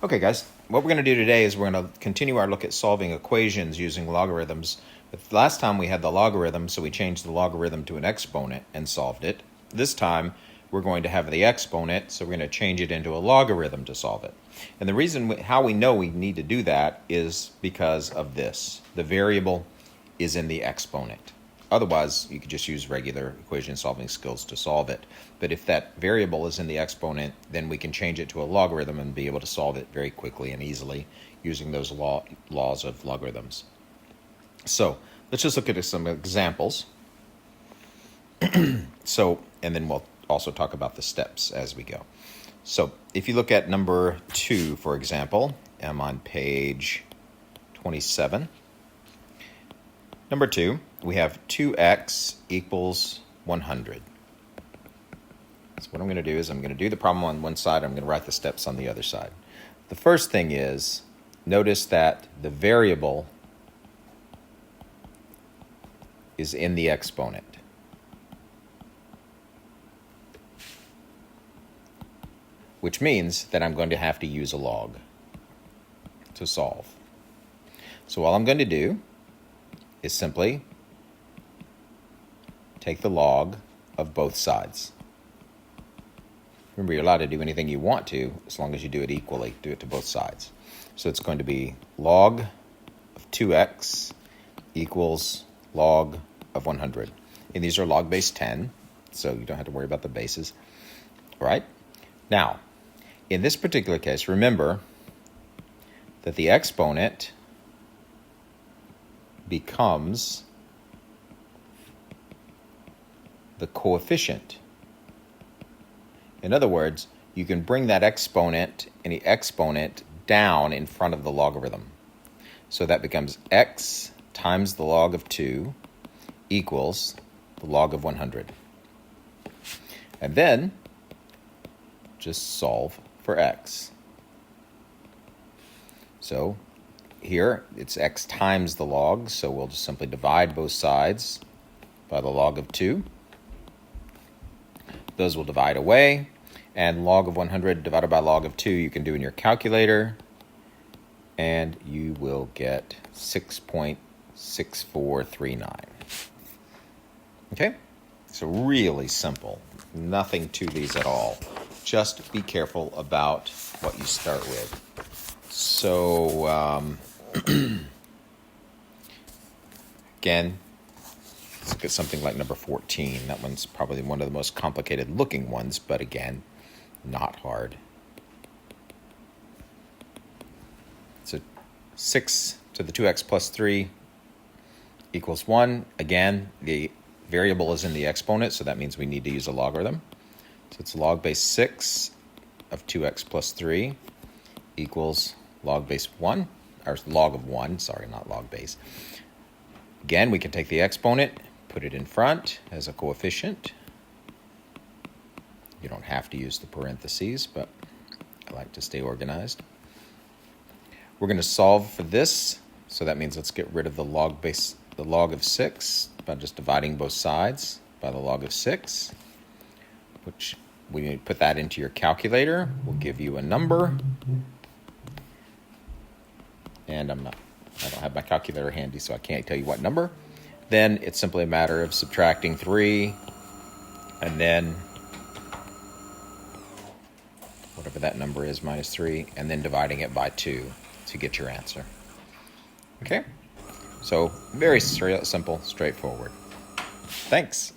Okay, guys, what we're going to do today is we're going to continue our look at solving equations using logarithms. Last time we had the logarithm, so we changed the logarithm to an exponent and solved it. This time we're going to have the exponent, so we're going to change it into a logarithm to solve it. And the reason how we know we need to do that is because of this. The variable is in the exponent. Otherwise, you could just use regular equation solving skills to solve it. But if that variable is in the exponent, then we can change it to a logarithm and be able to solve it very quickly and easily using those laws of logarithms. So let's just look at some examples. And then we'll also talk about the steps as we go. So if you look at number 2, for example, I'm on page 27. Number 2, we have 2x equals 100. So what I'm going to do is I'm going to do the problem on one side. I'm going to write the steps on the other side. The first thing is, notice that the variable is in the exponent. Which means that I'm going to have to use a log to solve. So all I'm going to do is simply take the log of both sides. Remember, you're allowed to do anything you want to as long as you do it equally. Do it to both sides. So it's going to be log of 2x equals log of 100. And these are log base 10, so you don't have to worry about the bases. All right? Now, in this particular case, remember that the exponent becomes the coefficient. In other words, you can bring that exponent, any exponent, down in front of the logarithm. So that becomes x times the log of 2 equals the log of 100. And then just solve for x. So here it's x times the log, so we'll just simply divide both sides by the log of 2. Those will divide away, and log of 100 divided by log of 2 you can do in your calculator, and you will get 6.6439. Okay? So really simple. Nothing to these at all. Just be careful about what you start with. So, again, let's look at something like number 14. That one's probably one of the most complicated looking ones, but again, not hard. So 6 to the 2x plus 3 equals 1. Again, the variable is in the exponent, so that means we need to use a logarithm. So it's log base 6 of 2x plus 3 equals log base 1, or log of 1, sorry, not log base. Again, we can take the exponent, put it in front as a coefficient. You don't have to use the parentheses, but I like to stay organized. We're going to solve for this, so that means let's get rid of the log of 6 by just dividing both sides by the log of 6, which when you put that into your calculator will give you a number. And I don't have my calculator handy, so I can't tell you what number. Then it's simply a matter of subtracting 3, and then whatever that number is, minus 3, and then dividing it by 2 to get your answer. Okay? So very simple, straightforward. Thanks.